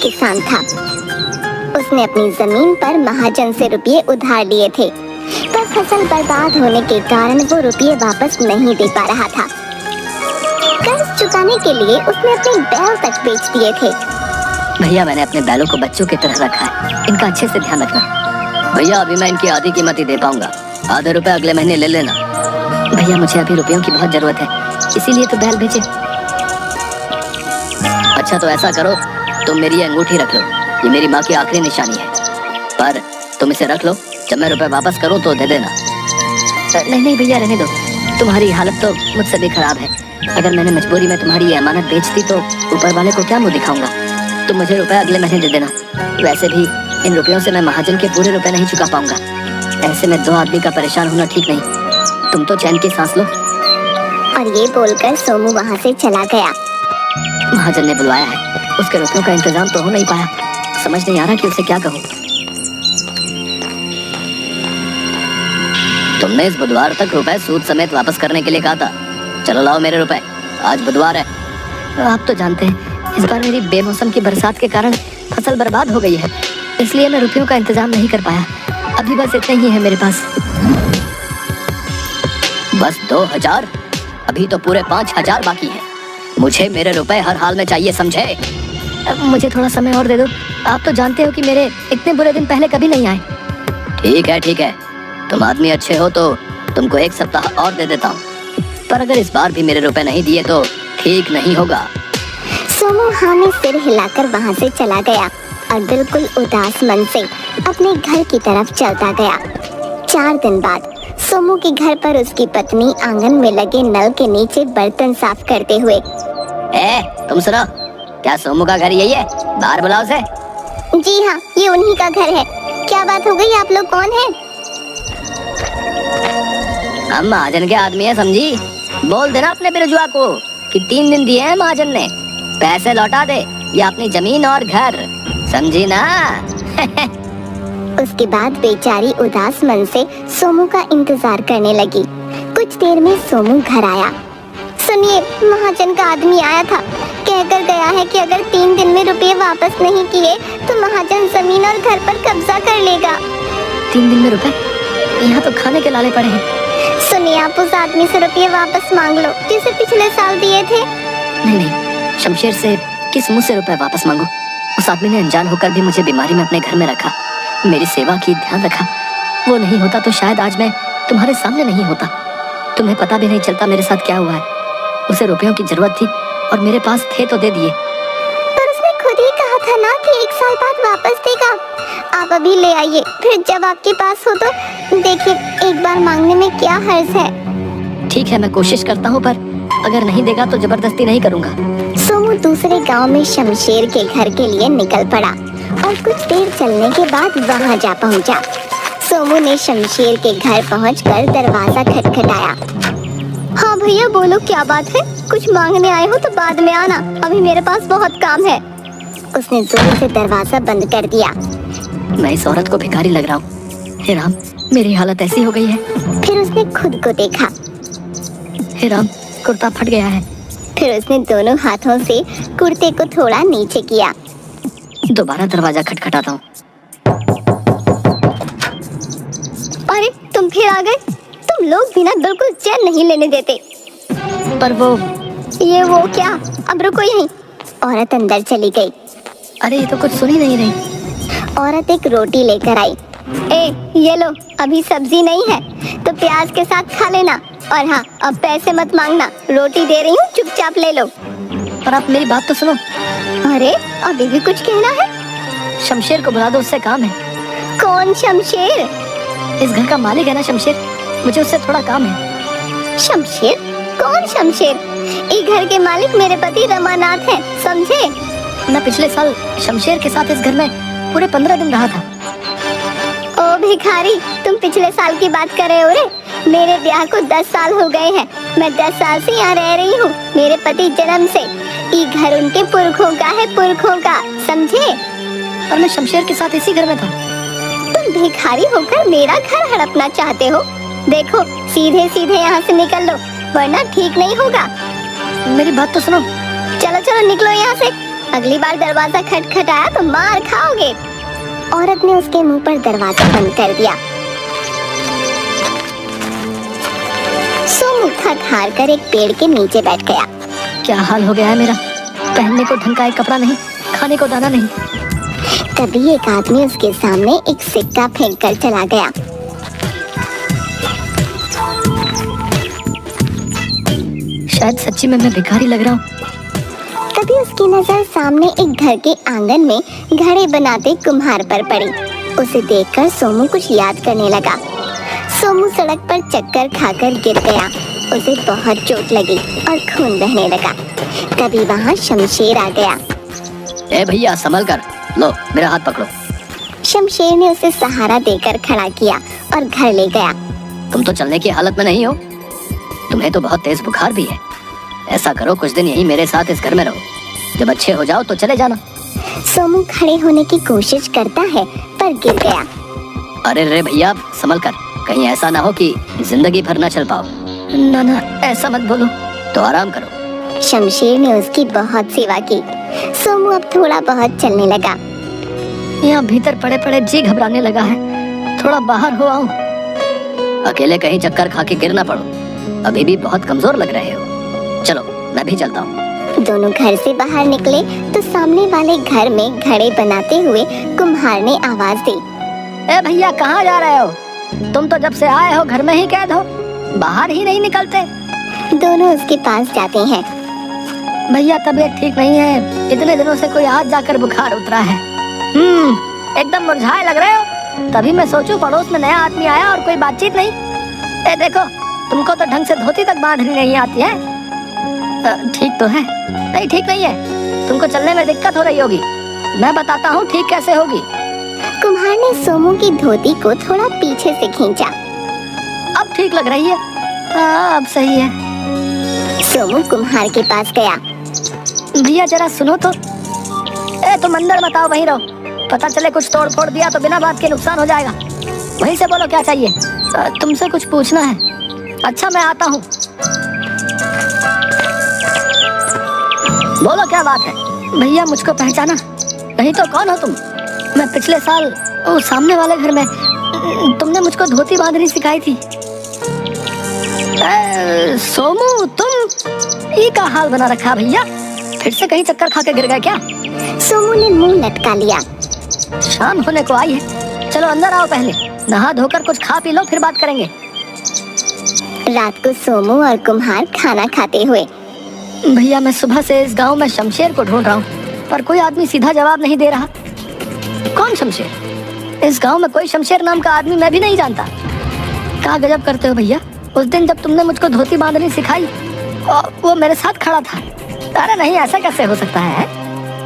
किसान था। उसने अपनी जमीन पर महाजन से रुपये उधार लिए थे, पर फसल बर्बाद होने के कारण वो रुपये वापस नहीं दे पा रहा था। कर्ज चुकाने के लिए उसने अपने बैल तक बेच दिए थे। भैया, मैंने अपने बैलों को बच्चों की तरह रखा है, इनका अच्छे से ध्यान रखना। भैया, अभी मैं इनकी आधी कीमत ही दे पाऊंगा, आधे रुपए अगले महीने ले लेना। भैया, मुझे अभी रुपयों की बहुत जरूरत है, इसीलिए तो बैल बेचे। अच्छा, तो ऐसा करो, तुम मेरी अंगूठी रख लो, ये मेरी माँ की आखिरी निशानी है, पर तुम इसे रख लो, जब मैं रुपए वापस करूँ तो दे देना। नहीं नहीं भैया, रहने दो, तुम्हारी हालत तो मुझसे भी खराब है। अगर मैंने मजबूरी में तुम्हारी ये अमानत बेच दी तो ऊपर वाले को क्या मुंह दिखाऊंगा। तुम मुझे रुपए अगले महीने दे देना। वैसे भी इन रुपयों से मैं महाजन के पूरे रुपए नहीं चुका पाऊंगा। ऐसे में दो आदमी का परेशान होना ठीक नहीं। तुम तो चैन की सांस लो। और ये बोलकर सोमू वहाँ से चला गया। महाजन ने बुलवाया है, उसके रुपयों का इंतजाम तो हो नहीं पाया। समझ नहीं आ रहा कि उसे क्या कहूँ। तुमने इस बुधवार तक रुपए सूद समेत वापस करने के लिए कहा था। चलो लाओ मेरे रुपए, आज बुधवार है। आप तो जानते हैं इस बार मेरी बेमौसम की बरसात के कारण फसल बर्बाद हो गई है, इसलिए मैं रुपयों का इंतजाम नहीं कर पाया। अभी बस इतने ही है मेरे पास। बस 2000? अभी तो पूरे 5000 बाकी है। मुझे मेरे रुपए हर हाल में चाहिए, समझे? मुझे थोड़ा समय और दे दो। आप तो जानते हो कि मेरे इतने बुरे दिन पहले कभी नहीं आए। ठीक है ठीक है, तुम आदमी अच्छे हो तो तुमको 1 सप्ताह और दे देता हूँ, पर अगर इस बार भी मेरे रुपए नहीं दिए तो ठीक नहीं होगा। सोमू हाँ में सिर हिलाकर वहाँ से चला गया और बिल्कुल उदास मन से अपने घर की तरफ चलता गया। 4 दिन बाद सोमू के घर पर उसकी पत्नी आंगन में लगे नल के नीचे बर्तन साफ करते हुए। तुम सुनो, क्या सोमू का घर यही है? बाहर बुलाओ उसे। जी हाँ, ये उन्हीं का घर है। क्या बात हो गई? आप लोग कौन हैं? हम महाजन के आदमी हैं, समझी? बोल देना अपने बिरजुआ को कि 3 दिन दिए हैं महाजन ने, पैसे लौटा दे या अपनी जमीन और घर, समझी ना? उसके बाद बेचारी उदास मन से सोमू का इंतजार करने लगी। कुछ देर में सोमू घर आया। सुनिए, महाजन का आदमी आया था, कहकर गया है कि अगर 3 दिन में रुपये वापस नहीं किए तो महाजन जमीन और घर पर कब्जा कर लेगा। 3 दिन में रुपए? यहाँ तो खाने के लाले पड़े हैं। सुनिए, आप उस आदमी से रुपये वापस मांग लो जिसे पिछले साल दिए थे। नहीं, शमशेर से किस मुंह से रुपए वापस मांगू? उस आदमी ने अनजान होकर भी मुझे बीमारी में अपने घर में रखा, मेरी सेवा की, ध्यान रखा। वो नहीं होता तो शायद आज मैं तुम्हारे सामने नहीं होता। तुम्हें पता भी नहीं चलता मेरे साथ क्या हुआ है। उसे रुपयों की जरूरत थी और मेरे पास थे तो दे दिए। पर उसने खुद ही कहा था ना कि 1 साल बाद वापस देगा। आप अभी ले आइए, फिर जब आपके पास हो तो देखिए, एक बार मांगने में क्या हर्ज है। ठीक है, मैं कोशिश करता हूँ, पर अगर नहीं देगा तो जबरदस्ती नहीं करूँगा। सोमू दूसरे गांव में शमशेर के घर के लिए निकल पड़ा और कुछ देर चलने के बाद वहां जा पहुंचा। सोमू ने शमशेर के घर पहुंचकर दरवाजा खटखटाया। हाँ भैया, बोलो क्या बात है? कुछ मांगने आए हो तो बाद में आना, अभी मेरे पास बहुत काम है। उसने जोर से दरवाजा बंद कर दिया। मैं इस औरत को भिखारी लग रहा हूँ। हे राम, मेरी हालत ऐसी हो गई है। फिर उसने खुद को देखा। हे राम, कुर्ता फट गया है। फिर उसने दोनों हाथों से कुर्ते को थोड़ा नीचे किया। दोबारा दरवाजा खटखटाता हूँ। अरे, तुम फिर आ गए? तुम लोग बिना बिल्कुल चैन नहीं लेने देते। पर वो क्या? अब रुको यहीं। औरत अंदर चली गई। अरे, ये तो कुछ सुन ही नहीं रही। औरत एक रोटी लेकर आई। ये लो, अभी सब्जी नहीं है तो प्याज के साथ खा लेना, और हाँ, अब पैसे मत मांगना, रोटी दे रही हूँ, चुपचाप ले लो। पर आप मेरी बात तो सुनो। अरे, अभी भी कुछ कहना है? शमशेर को बुला दो, उससे काम है। कौन शमशेर? इस घर का मालिक है ना शमशेर, मुझे उससे थोड़ा काम है। शमशेर? कौन शमशेर? इस घर के मालिक मेरे पति रमानाथ हैं, समझे? मैं पिछले साल शमशेर के साथ इस घर में पूरे 15 दिन रहा था। ओ भिखारी, तुम पिछले साल की बात कर रहे हो रे? मेरे ब्याह को 10 साल हो गए हैं। मैं 10 साल से यहाँ रह रही हूँ। मेरे पति जन्म से। ये घर उनके पुरखों का है, पुरखों का, समझे? और मैं शमशेर के साथ इसी घर में था। तुम भिखारी होकर मेरा घर हड़पना चाहते हो? देखो, सीधे सीधे यहाँ से निकल लो, वरना ठीक नहीं होगा। मेरी बात तो सुनो। चलो चलो, निकलो यहाँ से। अगली बार दरवाजा खटखटाया तो मार खाओगे। औरत ने उसके मुंह पर दरवाजा बंद कर दिया। सोमू थक हार कर एक पेड़ के नीचे बैठ गया। क्या हाल हो गया है मेरा, पहनने को ढंग का एक कपड़ा नहीं, खाने को दाना नहीं। तभी एक आदमी उसके सामने एक सिक्का फेंक कर चला गया। शायद सच्ची में मैं भिखारी लग रहा हूँ। तभी उसकी नजर सामने एक घर के आंगन में घड़े बनाते कुम्हार पर पड़ी। उसे देखकर सोमू कुछ याद करने लगा। सोमू सड़क पर चक्कर खाकर गिर गया। उसे बहुत चोट लगी और खून बहने लगा। तभी वहाँ शमशेर आ गया। ए भैया संभल कर, लो मेरा हाथ पकड़ो। शमशेर ने उसे सहारा देकर खड़ा किया और घर ले गया। तुम तो चलने की हालत में नहीं हो, तुम्हें तो बहुत तेज बुखार भी है। ऐसा करो, कुछ दिन यहीं मेरे साथ इस घर में रहो, जब अच्छे हो जाओ तो चले जाना। सोमू खड़े होने की कोशिश करता है पर गिर गया। अरे रे भैया संभल कर, कहीं ऐसा ना हो कि जिंदगी भर ना चल पाओ। ना ना ऐसा मत बोलो, तो आराम करो। शमशेर ने उसकी बहुत सेवा की। सोमू अब थोड़ा बहुत चलने लगा। यहाँ भीतर पड़े पड़े जी घबराने लगा है, थोड़ा बाहर हो आऊं। अकेले कहीं चक्कर खा के गिर ना पड़ो, अभी भी बहुत कमजोर लग रहे हो। चलो मैं भी चलता हूँ। दोनों घर से बाहर निकले तो सामने वाले घर में घड़े बनाते हुए कुम्हार ने आवाज दी। ए भैया कहाँ जा रहे हो? तुम तो जब से आए हो घर में ही कैद हो, बाहर ही नहीं निकलते। दोनों उसके पास जाते हैं। भैया तबीयत ठीक नहीं है, इतने दिनों से कोई आज जाकर बुखार उतरा है। एकदम मुरझाए लग रहे हो। तभी मैं सोचूं पड़ोस में नया आदमी आया और कोई बातचीत नहीं। ए देखो, तुमको तो ढंग से धोती तक बांधनी नहीं आती है। ठीक तो है? नहीं ठीक नहीं है, तुमको चलने में दिक्कत हो रही होगी। मैं बताता हूँ ठीक कैसे होगी। कुम्हार ने सोमू की धोती को थोड़ा पीछे से खींचा। अब ठीक लग रही है। हाँ अब सही है। सोमू कुम्हार के पास गया। भैया जरा सुनो तो। ए तुम अंदर मत आओ, वहीं रहो। पता चले कुछ तोड़ फोड़ दिया तो बिना बात के नुकसान हो जाएगा। वहीं से बोलो क्या चाहिए। तुमसे कुछ पूछना है। अच्छा मैं आता हूँ। बोलो क्या बात है। भैया मुझको पहचाना नहीं तो कौन हो तुम? मैं पिछले साल वो सामने वाले घर में तुमने मुझको धोती बांधनी सिखाई थी। सोमू तुम ये का हाल बना रखा भैया? फिर से कहीं चक्कर खा के गिर गए क्या? सोमू ने मुंह लटका लिया। शाम होने को आई है, चलो अंदर आओ, पहले नहा धोकर कुछ खा पी लो फिर बात करेंगे। रात को सोमू और कुम्हार खाना खाते हुए। भैया मैं सुबह से इस गांव में शमशेर को ढूंढ रहा हूँ, पर कोई आदमी सीधा जवाब नहीं दे रहा। कौन शमशेर? इस गांव में कोई शमशेर नाम का आदमी मैं भी नहीं जानता। क्या गजब करते हो भैया। उस दिन जब तुमने मुझको धोती बांधनी सिखाई वो मेरे साथ खड़ा था। अरे नहीं, ऐसा कैसे हो सकता है?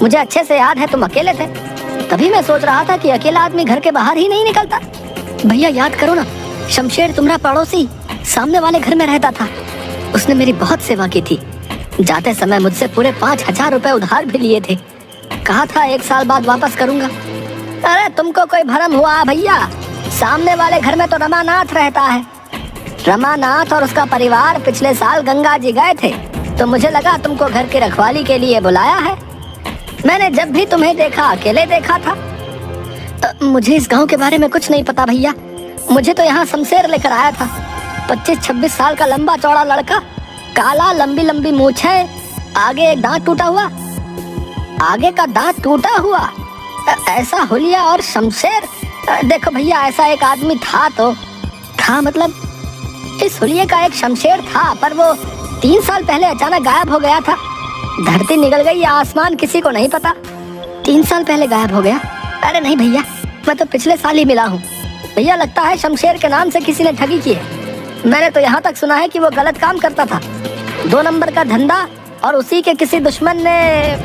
मुझे अच्छे से याद है तुम अकेले थे, तभी मैं सोच रहा था कि अकेला आदमी घर के बाहर ही नहीं निकलता। भैया याद करो ना, शमशेर तुम्हारा पड़ोसी सामने वाले घर में रहता था। उसने मेरी बहुत सेवा की थी। जाते समय मुझसे पूरे 5,000 रुपए उधार भी लिए थे। कहा था 1 साल बाद वापस करूंगा। अरे तुमको कोई भ्रम हुआ भैया? सामने वाले घर में तो रमानाथ रहता है। रमानाथ और उसका परिवार पिछले साल गंगा जी गए थे, तो मुझे लगा तुमको घर की रखवाली के लिए बुलाया है। मैंने जब भी तुम्हें देखा अकेले देखा था। मुझे इस गांव के बारे में कुछ नहीं पता भैया। मुझे तो यहाँ शमशेर लेकर आया था। 25-26 साल का लंबा चौड़ा लड़का, काला, लंबी लंबी मूछें, आगे एक दांत टूटा हुआ। आगे का दांत टूटा हुआ, ऐसा हुलिया और शमशेर। देखो भैया, ऐसा एक आदमी था तो था, मतलब इस हुलिये का एक शमशेर था, पर वो 3 साल पहले अचानक गायब हो गया था। धरती निकल गई या आसमान किसी को नहीं पता। 3 साल पहले गायब हो गया? अरे नहीं भैया, मैं तो पिछले साल ही मिला हूँ। भैया लगता है शमशेर के नाम से किसी ने ठगी की है। मैंने तो यहाँ तक सुना है कि वो गलत काम करता था, 2 नंबर का धंधा, और उसी के किसी दुश्मन ने,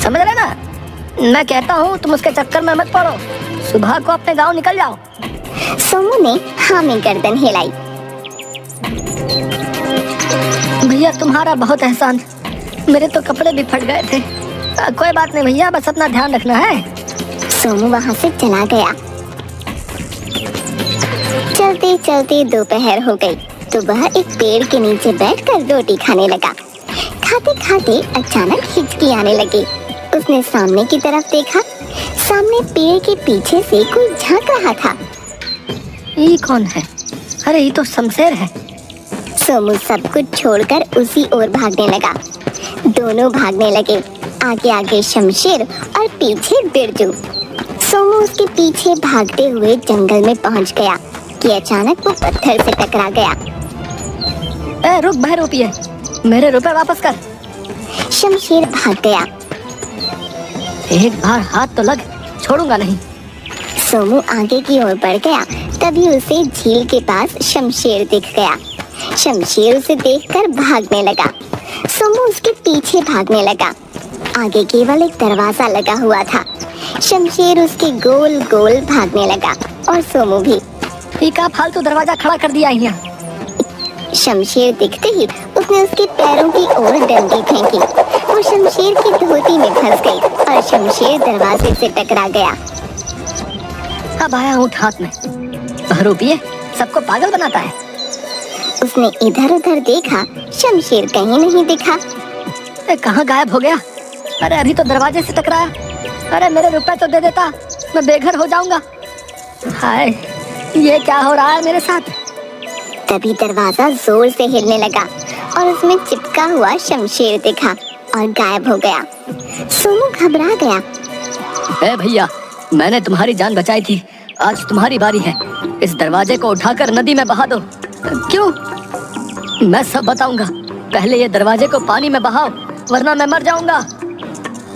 समझ रहे ना? मैं कहता हूँ तुम उसके चक्कर में मत पड़ो, सुबह को अपने गांव निकल जाओ। सोमू ने हाँ में गर्दन हिलाई। भैया तुम्हारा बहुत एहसान, मेरे तो कपड़े भी फट गए थे। कोई बात नहीं भैया, बस अपना ध्यान रखना है। सोमू वहाँ से चला गया। चलते चलते दोपहर हो गई तो वह एक पेड़ के नीचे बैठकर रोटी खाने लगा। खाते खाते अचानक हिचकी आने लगी। उसने सामने की तरफ देखा। सामने पेड़ के पीछे से कोई झांक रहा था। ये कौन है? अरे ये तो शमशेर है। सोमू सब कुछ छोड़कर उसी ओर भागने लगा। दोनों भागने लगे, आगे आगे शमशेर और पीछे बिरजू। सोमू उसके पीछे भागते हुए जंगल में पहुंच गया कि अचानक वो पत्थर से टकरा गया। ए रुक बहरूपिये, मेरे रुपए वापस कर। शमशेर भाग गया। एक बार हाथ तो लग, छोड़ूंगा नहीं। सोमू आगे की ओर बढ़ गया, तभी उसे झील के पास शमशेर दिख गया। शमशेर उसे देखकर भागने लगा। सोमू उसके पीछे भागने लगा। आगे केवल एक दरवाजा लगा हुआ था। शमशेर उसके गोल गोल भागने लगा और सोमू भी। का फालतू दरवाजा खड़ा कर दिया यहाँ। शमशेर दिखते ही उसने उसके पैरों की ओर डंडी फेंकी। वो शमशेर की धोती में फंस गई और शमशेर दरवाजे से टकरा गया। अब आया ऊँट हाथ में। बहरूपिये सबको पागल बनाता है। उसने इधर उधर देखा, शमशेर कहीं नहीं दिखा। कहाँ गायब हो गया? अरे अभी तो दरवाजे से टकराया। अरे मेरे रुपए तो दे देता, मैं बेघर हो जाऊंगा। हाय, ये क्या हो रहा है मेरे साथ? तभी दरवाजा जोर से हिलने लगा और उसमें चिपका हुआ शमशेर दिखा और गायब हो गया। सोनू घबरा गया। ए भैया, मैंने तुम्हारी जान बचाई थी, आज तुम्हारी बारी है। इस दरवाजे को उठाकर नदी में बहा दो। क्यों? मैं सब बताऊंगा। पहले ये दरवाजे को पानी में बहाओ, वरना मैं मर जाऊंगा।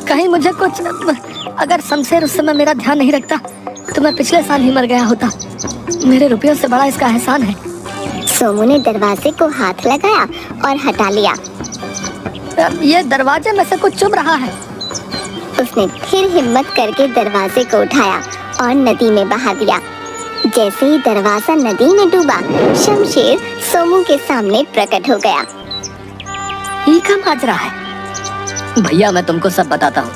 कहीं मुझे कुछ, अगर शमशेर उस समय मेरा ध्यान नहीं रखता तो मैं पिछले साल ही मर गया होता। मेरे रुपयों से बड़ा इसका एहसान है। सोमू ने दरवाजे को हाथ लगाया और हटा लिया। ये दरवाजे में से कुछ चुभ रहा है। उसने फिर हिम्मत करके दरवाजे को उठाया और नदी में बहा दिया। जैसे ही दरवाजा नदी में डूबा, शमशेर सोमू के सामने प्रकट हो गया। ये क्या माजरा है? भैया मैं तुमको सब बताता हूँ।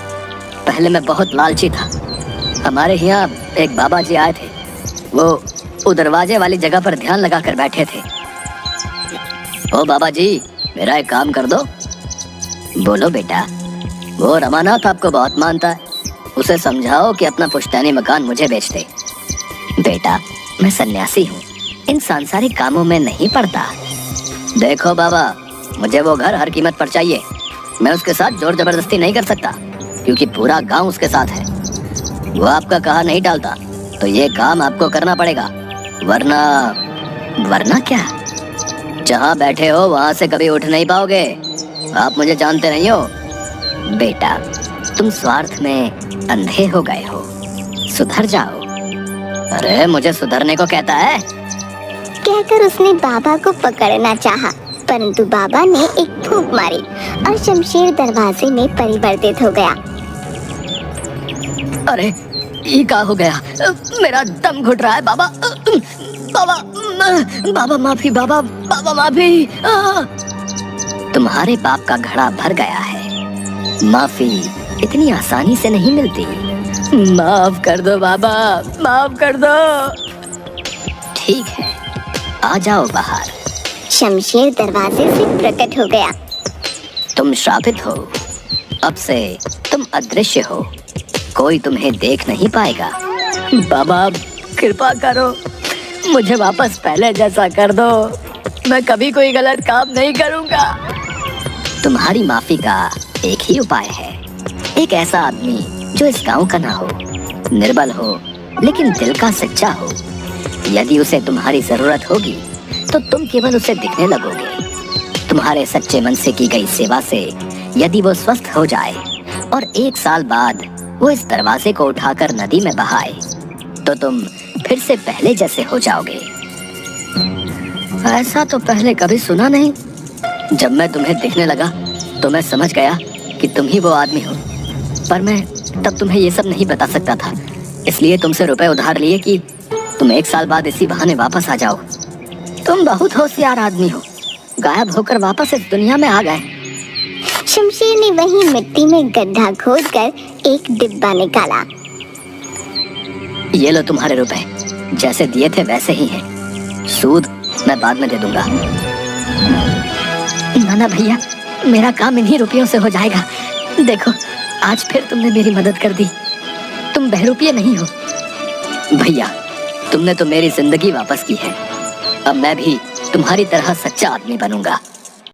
पहले मैं बहुत लालची था। हमारे यहाँ एक बाबा जी आए थे। वो दरवाजे वाली जगह पर ध्यान लगा कर बैठे थे। ओ बाबा जी, मेरा एक काम कर दो। बोलो बेटा। वो रमानाथ आपको बहुत मानता है, उसे समझाओ कि अपना पुश्तैनी मकान मुझे बेच दे। बेटा, मैं सन्यासी हूँ, इन सांसारिक कामों में नहीं पड़ता। देखो बाबा, मुझे वो घर हर कीमत पर चाहिए। मैं उसके साथ जोर जबरदस्ती नहीं कर सकता, क्योंकि पूरा गांव उसके साथ है। वो आपका कहा नहीं टालता, तो ये काम आपको करना पड़ेगा। वरना क्या? जहाँ बैठे हो वहाँ से कभी उठ नहीं पाओगे। आप मुझे जानते नहीं हो। बेटा, तुम स्वार्थ में अंधे हो गए हो, सुधर जाओ। अरे मुझे सुधरने को कहता है? कहकर उसने बाबा को पकड़ना चाहा, परंतु बाबा ने एक फूंक मारी और शमशेर दरवाजे में परिवर्तित हो गया। अरे ये क्या हो गया? मेरा दम घुट रहा है। बाबा, बाबा, बाबा माफी, बाबा, बाबा माफी। तुम्हारे पाप का घड़ा भर गया है। माफी इतनी आसानी से नहीं मिलती। माफ कर दो बाबा, माफ कर दो। ठीक है, आ जाओ बाहर। शमशेर दरवाजे से प्रकट हो गया। तुम श्रापित हो, अब से तुम अदृश्य हो, कोई तुम्हें देख नहीं पाएगा। बाबा कृपा करो, मुझे वापस पहले जैसा कर दो। मैं कभी कोई गलत काम नहीं करूंगा। तुम्हारी माफी का एक ही उपाय है। एक ऐसा आदमी जो इस गांव का ना हो, निर्बल हो, लेकिन दिल का सच्चा हो। यदि उसे तुम्हारी जरूरत होगी तो तुम केवल उसे दिखने लगोगे। तुम्हारे सच्चे मन से की गई सेवा से यदि वो स्वस्थ हो जाए और 1 साल बाद वो इस दरवाजे को उठाकर नदी में बहाए, तो तुम फिर से पहले जैसे हो जाओगे। ऐसा तो पहले कभी सुना नहीं। जब मैं तुम्हें दिखने लगा तो मैं समझ गया कि तुम ही वो आदमी हो, पर मैं तब तुम्हें ये सब नहीं बता सकता था। इसलिए तुमसे रुपए उधार लिए कि तुम 1 साल बाद इसी बहाने वापस आ जाओ। तुम बहुत होशियार आदमी हो, गायब होकर वापस इस दुनिया में आ गए। शमशेर ने वहीं मिट्टी में गड्ढा खोदकर एक डिब्बा निकाला। ये लो तुम्हारे रुपए, जैसे दिए थे वैसे ही हैं। सूद मैं बाद में दे दूंगा। ना भैया, मेरा काम इन्हीं रुपयों से हो जाएगा। देखो, आज फिर तुमने मेरी मदद कर दी। तुम बहरूपिया नहीं हो भैया, तुमने तो मेरी जिंदगी वापस की है। अब मैं भी तुम्हारी तरह सच्चा आदमी बनूंगा।